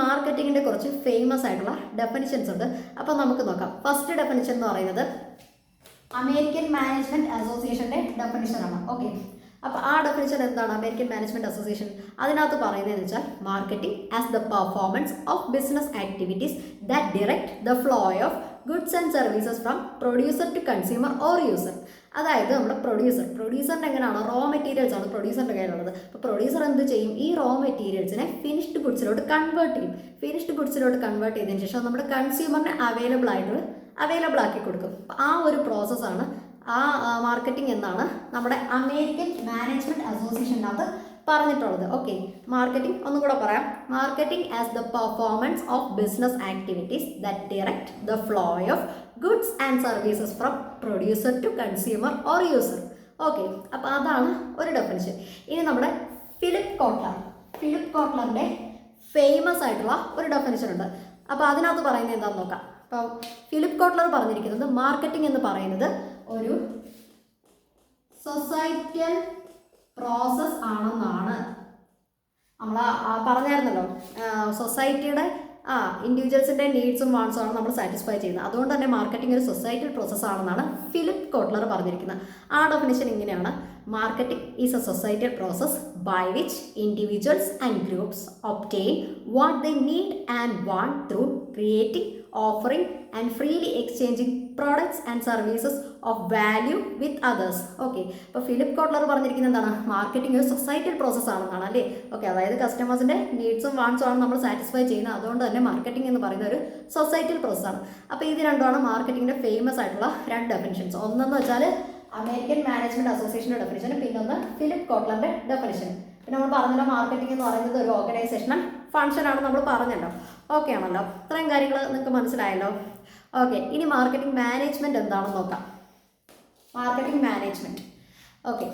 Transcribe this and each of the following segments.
മാർക്കറ്റിങ്ങിൻ്റെ കുറച്ച് ഫേമസ് ആയിട്ടുള്ള ഡെഫിനിഷൻസ് ഉണ്ട്. അപ്പോൾ നമുക്ക് നോക്കാം. ഫസ്റ്റ് ഡെഫിനിഷൻ എന്ന് പറയുന്നത് അമേരിക്കൻ മാനേജ്മെൻറ്റ് അസോസിയേഷൻ്റെ ഡെഫിനിഷനാണ്. ഓക്കെ, അപ്പോൾ ആ ഡെഫിനിഷൻ എന്താണ്? അമേരിക്കൻ മാനേജ്മെൻറ്റ് അസോസിയേഷൻ അതിനകത്ത് പറയുന്നതെന്ന് വെച്ചാൽ marketing as the performance of business activities that direct the flow of goods and services from producer to consumer or user. അതായത് നമ്മുടെ പ്രൊഡ്യൂസറിൻ്റെ എങ്ങനെയാണ്? റോ മെറ്റീരിയൽസ് ആണ് പ്രൊഡ്യൂസറിൻ്റെ കയ്യിലുള്ളത്. അപ്പോൾ പ്രൊഡ്യൂസർ എന്ത് ചെയ്യും? ഈ റോ മെറ്റീരിയൽസിനെ ഫിനിഷ്ഡ് ഗുഡ്സിലോട്ട് കൺവേർട്ട് ചെയ്യും. ഫിനിഷ്ഡ് ഗുഡ്സിലോട്ട് കൺവേർട്ട് ചെയ്തതിന് ശേഷം നമ്മുടെ കൺസ്യൂമറിനെ അവൈലബിൾ ആക്കി കൊടുക്കും. ആ ഒരു പ്രോസസ്സാണ് മാർക്കറ്റിംഗ് എന്നാണ് നമ്മുടെ അമേരിക്കൻ മാനേജ്മെൻറ്റ് അസോസിയേഷനകത്ത് പറഞ്ഞിട്ടുള്ളത്. ഓക്കെ, മാർക്കറ്റിംഗ് ഒന്നും കൂടെ പറയാം. Marketing as the performance of business activities that direct the flow of goods and services from producer to consumer or user. Okay, അപ്പോൾ അതാണ് ഒരു ഡെഫിനിഷൻ. ഇനി നമ്മുടെ ഫിലിപ്പ് കോട്ട്ലറിൻ്റെ ഫേമസ് ആയിട്ടുള്ള ഒരു ഡെഫിനിഷൻ ഉണ്ട്. അപ്പോൾ അതിനകത്ത് പറയുന്നത് എന്താണെന്ന് നോക്കാം. അപ്പോൾ ഫിലിപ്പ് കോട്ട്ലർ പറഞ്ഞിരിക്കുന്നത് മാർക്കറ്റിംഗ് എന്ന് പറയുന്നത് ഒരു സൊസൈറ്റൽ പ്രോസസ് ആണെന്നാണ്. നമ്മൾ പറഞ്ഞായിരുന്നല്ലോ, സൊസൈറ്റിയുടെ ഇൻഡിവിജ്വൽസിൻ്റെ നീഡ്സും വാണ്ട്സും ആണ് നമ്മൾ സാറ്റിസ്ഫൈ ചെയ്യുന്നത്. അതുകൊണ്ട് തന്നെ മാർക്കറ്റിംഗ് ഒരു സൊസൈറ്റൽ പ്രോസസ് ആണെന്നാണ് ഫിലിപ്പ് കോട്ട്ലർ പറഞ്ഞിരിക്കുന്നത്. ആ ഡെഫിനിഷൻ ഇങ്ങനെയാണ്: marketing is a societal process by which individuals and groups obtain what they need and want through creating, offering and freely exchanging products and services of value with others. Okay, അപ്പോൾ Philip Kotler പറഞ്ഞിരിക്കുന്നത് എന്താണ്? Marketing ഒരു societal process ആണെന്നാണ് അല്ലേ. Okay, അതായത് കസ്റ്റമേഴ്സിൻ്റെ നീഡ്സും വാണ്ട്സും ആണ് നമ്മൾ satisfy ചെയ്യുന്നത്. അതുകൊണ്ട് തന്നെ മാർക്കറ്റിംഗ് എന്ന് പറയുന്ന ഒരു സൊസൈറ്റൽ പ്രോസസ്സാണ്. അപ്പോൾ ഇത് രണ്ടുമാണ് മാർക്കറ്റിംഗിൻ്റെ ഫേമസ് ആയിട്ടുള്ള രണ്ട് ഡെഫിനിഷൻസ്. ഒന്നെന്ന് വെച്ചാൽ അമേരിക്കൻ മാനേജ്മെൻറ്റ് അസോസിയേഷൻ്റെ ഡെഫിനിഷൻ, പിന്നൊന്ന് ഫിലിപ്പ് കോട്ട്ലറിൻ്റെ ഡെഫിനിഷൻ. പിന്നെ നമ്മൾ പറഞ്ഞല്ലോ മാർക്കറ്റിംഗ് എന്ന് പറയുന്നത് ഒരു ഓർഗനൈസേഷണൽ ഫങ്ഷനാണ് നമ്മൾ പറഞ്ഞല്ലോ. ഓക്കെ ആണല്ലോ, ഇത്രയും കാര്യങ്ങൾ നിങ്ങൾക്ക് മനസ്സിലായല്ലോ. ഓക്കെ, ഇനി മാർക്കറ്റിംഗ് മാനേജ്മെൻറ്റ് എന്താണെന്ന് നോക്കാം. Marketing management. ഓക്കെ,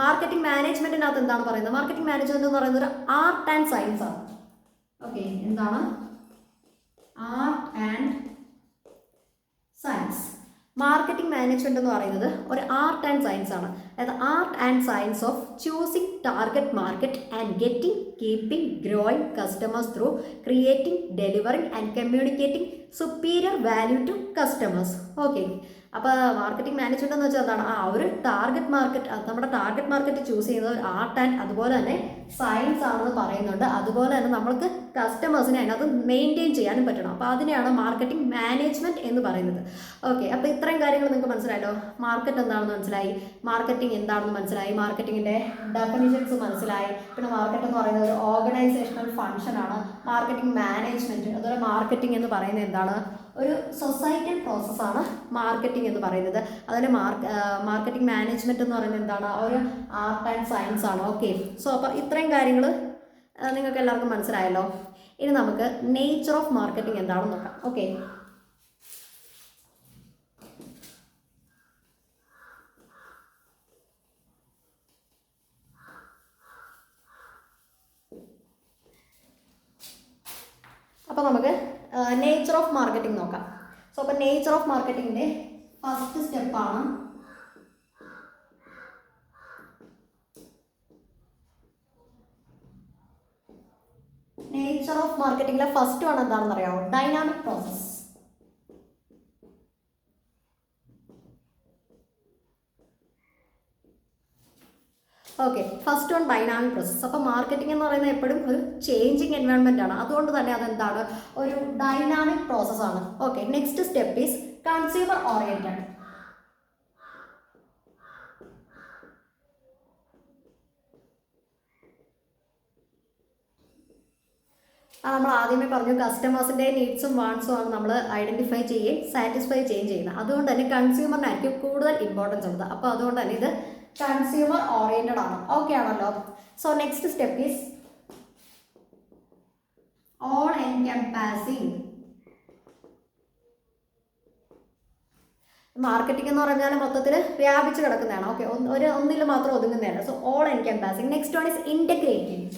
മാർക്കറ്റിംഗ് മാനേജ്മെൻറ്റിനകത്ത് എന്താണ് പറയുന്നത്? മാർക്കറ്റിംഗ് മാനേജ്മെൻറ്റ് എന്ന് പറയുന്നത് ഒരു ആർട്ട് ആൻഡ് സയൻസ് ആണ്. ഓക്കെ, എന്താണ്? Art and science. Marketing management എന്ന് പറയുന്നത് ഒരു ആർട്ട് ആൻഡ് സയൻസ് ആണ്. അതായത് art and science of choosing target market and getting, keeping, growing customers through creating, delivering and communicating superior value to customers. Okay, അപ്പോൾ marketing management എന്ന് വെച്ചാൽ എന്താണ്? ഒരു ടാർഗറ്റ് മാർക്കറ്റ്, നമ്മുടെ ടാർഗറ്റ് മാർക്കറ്റ് ചൂസ് ചെയ്യുന്നത് ഒരു ആർട്ട് ആൻഡ് അതുപോലെ തന്നെ സയൻസ് ആണെന്ന് പറയുന്നുണ്ട്. അതുപോലെ തന്നെ നമ്മൾക്ക് കസ്റ്റമേഴ്സിനെ അതിനകത്ത് മെയിൻറ്റെയിൻ ചെയ്യാനും പറ്റണം. അപ്പോൾ അതിനെയാണ് മാർക്കറ്റിംഗ് മാനേജ്മെൻറ്റ് എന്ന് പറയുന്നത്. ഓക്കെ, അപ്പോൾ ഇത്രയും കാര്യങ്ങൾ നിങ്ങൾക്ക് മനസ്സിലായല്ലോ. മാർക്കറ്റ് എന്താണെന്ന് മനസ്സിലായി, മാർക്കറ്റിംഗ് എന്താണെന്ന് മനസ്സിലായി, മാർക്കറ്റിങ്ങിൻ്റെ ഡെഫിനിഷൻസ് മനസ്സിലായി. പിന്നെ മാർക്കറ്റ് എന്ന് പറയുന്നത് ഒരു ഓർഗനൈസേഷണൽ ഫങ്ഷനാണ്. മാർക്കറ്റിംഗ് മാനേജ്മെൻറ്റ് അതുപോലെ മാർക്കറ്റിംഗ് എന്ന് പറയുന്നത് എന്താണ്? ഒരു സൊസൈറ്റൽ പ്രോസസ്സാണ് മാർക്കറ്റിംഗ് എന്ന് പറയുന്നത്. അതുപോലെ മാർക്കറ്റിംഗ് മാനേജ്മെൻറ്റ് എന്ന് പറയുന്നത് എന്താണ്? ഒരു ആർട്ട് ആൻഡ് സയൻസ് ആണ്. ഓക്കെ, സോ അപ്പോൾ ഇത്രയും കാര്യങ്ങൾ നിങ്ങൾക്ക് എല്ലാവർക്കും മനസ്സിലായല്ലോ. ഇനി നമുക്ക് നേച്ചർ ഓഫ് മാർക്കറ്റിംഗ് എന്താണെന്ന് നോക്കാം. ഓക്കെ, അപ്പോൾ നമുക്ക് നേച്ചർ ഓഫ് മാർക്കറ്റിംഗ് നോക്കാം. സോ അപ്പോൾ നേച്ചർ ഓഫ് മാർക്കറ്റിങ്ങിൻ്റെ ഫസ്റ്റ് സ്റ്റെപ്പാണ് നേച്ചർ ഓഫ് മാർക്കറ്റിങ്ങിലെ ഫസ്റ്റ് വൺ എന്താണെന്ന് അറിയാമോ? Dynamic process. Okay, first one dynamic process. അപ്പോൾ മാർക്കറ്റിംഗ് എന്ന് പറയുന്നത് എപ്പോഴും ഒരു ചേഞ്ചിങ് എൻവയോൺമെൻ്റ് ആണ്. അതുകൊണ്ട് തന്നെ അതെന്താണ്? ഒരു ഡൈനാമിക് പ്രോസസ്സാണ്. Okay, next step is consumer oriented. നമ്മൾ ആദ്യമേ പറഞ്ഞു കസ്റ്റമേഴ്സിൻ്റെ നീഡ്സും വാണ്ട്സും ആണ് നമ്മൾ ഐഡൻറ്റിഫൈ ചെയ്യുകയും സാറ്റിസ്ഫൈ ചെയ്യുന്നത്. അതുകൊണ്ട് തന്നെ കൺസ്യൂമറിനായിരിക്കും കൂടുതൽ ഇമ്പോർട്ടൻസ് ഉള്ളത്. അപ്പോൾ അതുകൊണ്ട് തന്നെ ഇത് കൺസ്യൂമർ ഓറിയൻറ്റഡ് ആണ്. ഓക്കെ ആണല്ലോ. So next step is all encompassing. Marketing എന്ന് പറഞ്ഞാൽ മൊത്തത്തിൽ വ്യാപിച്ച് കിടക്കുന്നതാണ്. ഓക്കെ, ഒന്നിൽ മാത്രം ഒതുങ്ങുന്നതാണ്. So all encompassing. Next one is integrating.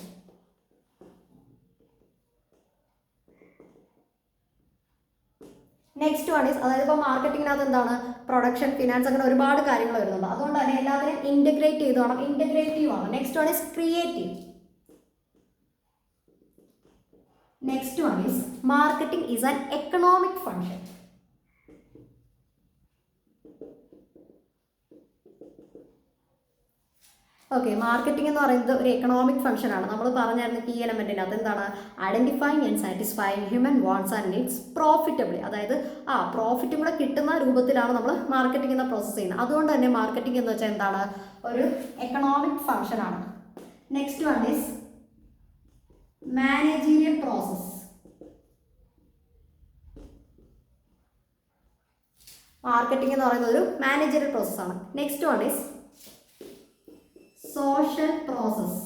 Next one is, അതായത് ഇപ്പോൾ മാർക്കറ്റിങ്ങിനകത്ത് എന്താണ്? പ്രൊഡക്ഷൻ, ഫിനാൻസ്, അങ്ങനെ ഒരുപാട് കാര്യങ്ങൾ വരുന്നുണ്ട്. അതുകൊണ്ട് തന്നെ എല്ലാത്തിനും ഇൻറ്റഗ്രേറ്റ് ചെയ്ത് വേണം, ഇൻറ്റഗ്രേറ്റീവ് ആണ്. Next one is creative. Next one is marketing is an economic function. Okay, marketing എന്ന് പറയുന്നത് ഒരു എക്കണോമിക് ഫംഗ്ഷനാണ്. നമ്മൾ പറഞ്ഞായിരുന്നു കീ എലമെൻറ്റിനകത്ത് എന്താണ്, identifying and satisfying human wants and needs profitably. അതായത് പ്രോഫിറ്റും കൂടെ കിട്ടുന്ന രൂപത്തിലാണ് നമ്മൾ മാർക്കറ്റിംഗ് എന്ന പ്രോസസ്സ് ചെയ്യുന്നത്. അതുകൊണ്ട് തന്നെ മാർക്കറ്റിംഗ് എന്ന് വെച്ചാൽ എന്താണ്, ഒരു എക്കണോമിക് ഫംഗ്ഷനാണ്. Next one is managerial process. Marketing എന്ന് പറയുന്നത് ഒരു മാനേജീരിയൽ പ്രോസസ്സാണ്. Next one is social process.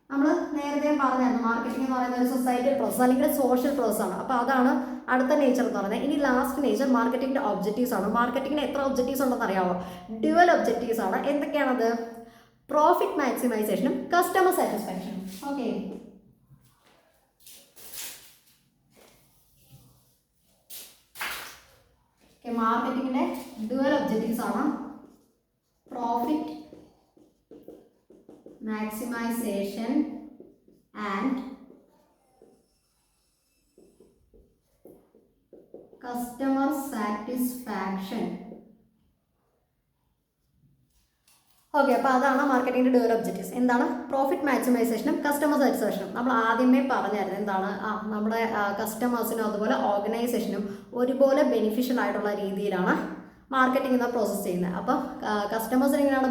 നമ്മൾ നേരത്തെ പറഞ്ഞായിരുന്നു മാർക്കറ്റിംഗ് എന്ന് പറയുന്ന ഒരു സൊസൈറ്റൽ പ്രോസസ് അല്ലെങ്കിൽ സോഷ്യൽ പ്രോസസ് ആണ്. അപ്പോൾ അതാണ് അടുത്ത നേച്ചർ എന്ന് പറയുന്നത്. ഇനി ലാസ്റ്റ് നേച്ചർ മാർക്കറ്റിംഗിൻ്റെ ഒബ്ജക്റ്റീവ്സ് ആണ്. മാർക്കറ്റിംഗിന് എത്ര ഒബ്ജക്റ്റീവ്സ് ഉണ്ടെന്ന് അറിയാമോ? ഡ്യുവൽ ഒബ്ജക്റ്റീവ്സ് ആണ്. എന്തൊക്കെയാണത്? പ്രോഫിറ്റ് മാക്സിമൈസേഷനും കസ്റ്റമർ സാറ്റിസ്ഫാക്ഷനും. ഓക്കെ, മാർക്കറ്റിംഗിൻ്റെ ഡ്യുവൽ ഒബ്ജക്റ്റീവ്സ് ആണ് profit maximization and customer satisfaction. Okay, അപ്പോൾ അതാണ് മാർക്കറ്റിംഗിൻ്റെ ഡ്യുവൽ ഒബ്ജക്റ്റീവ്സ്. എന്താണ്? പ്രോഫിറ്റ് മാക്സിമൈസേഷനും കസ്റ്റമർ സാറ്റിസ്ഫാക്ഷനും. നമ്മൾ ആദ്യമേ പറഞ്ഞായിരുന്നു എന്താണ്, നമ്മുടെ കസ്റ്റമേഴ്സിനും അതുപോലെ ഓർഗനൈസേഷനും ഒരുപോലെ ബെനിഫിഷ്യൽ ആയിട്ടുള്ള രീതിയിലാണ് മാർക്കറ്റിംഗ് എന്ന പ്രോസസ്സ് ചെയ്യുന്നത്. അപ്പോൾ കസ്റ്റമേഴ്സിന് എങ്ങനെയാണ്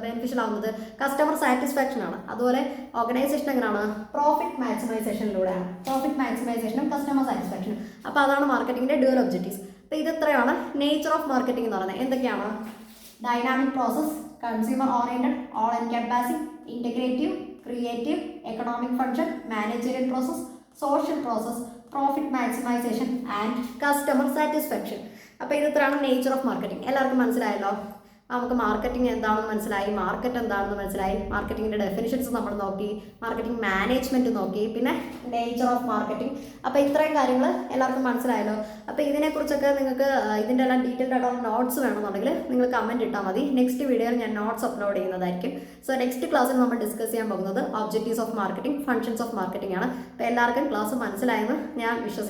ബെനിഫിഷ്യൽ ആവുന്നത്? കസ്റ്റമർ സാറ്റിസ്ഫാക്ഷൻ ആണ്. അതുപോലെ ഓർഗനൈസേഷൻ എങ്ങനെയാണ്? പ്രോഫിറ്റ് മാക്സിമൈസേഷനിലൂടെയാണ്. പ്രോഫിറ്റ് മാക്സിമൈസേഷനും കസ്റ്റമർ സാറ്റിസ്ഫാക്ഷനും. അപ്പോൾ അതാണ് മാർക്കറ്റിംഗിൻ്റെ ഡ്യുവൽ ഒബ്ജക്റ്റീവ്സ്. അപ്പോൾ ഇത് ഇത്രയാണ് നേച്ചർ ഓഫ് മാർക്കറ്റിംഗ് എന്ന് പറയുന്നത്. എന്തൊക്കെയാണ്? Dynamic process, consumer oriented, all encompassing, integrative, creative, economic function, managerial process, social process, profit maximisation and customer satisfaction. അപ്പോൾ ഇത് ഇത്രയാണ് നേച്ചർ ഓഫ് മാർക്കറ്റിംഗ്. എല്ലാവർക്കും മനസ്സിലായല്ലോ? നമുക്ക് മാർക്കറ്റിംഗ് എന്താണെന്ന് മനസ്സിലായി, മാർക്കറ്റ് എന്താണെന്ന് മനസ്സിലായി, മാർക്കറ്റിംഗിൻ്റെ ഡെഫിനിഷൻസ് നമ്മൾ നോക്കി, മാർക്കറ്റിംഗ് മാനേജ്മെൻറ്റ് നോക്കി, പിന്നെ നേച്ചർ ഓഫ് മാർക്കറ്റിംഗ്. അപ്പോൾ ഇത്രയും കാര്യങ്ങൾ എല്ലാവർക്കും മനസ്സിലായല്ലോ? അപ്പോൾ ഇതിനെക്കുറിച്ചൊക്കെ നിങ്ങൾക്ക് ഇതിൻ്റെ എല്ലാം ഡീറ്റെയിൽഡ് ആയിട്ടുള്ള നോട്ട്സ് വേണമെന്നുണ്ടെങ്കിൽ നിങ്ങൾ കമൻറ്റ് ഇട്ടാൽ മതി. നെക്സ്റ്റ് വീഡിയോയിൽ ഞാൻ നോട്ട്സ് അപ്ലോഡ് ചെയ്യുന്നതായിരിക്കും. സോ നെക്സ്റ്റ് ക്ലാസ്സിൽ നമ്മൾ ഡിസ്കസ് ചെയ്യാൻ പോകുന്നത് objectives of marketing, functions of marketing ആണ്. അപ്പോൾ എല്ലാവർക്കും ക്ലാസ് മനസ്സിലായെന്ന് ഞാൻ വിശ്വസിക്കുന്നു.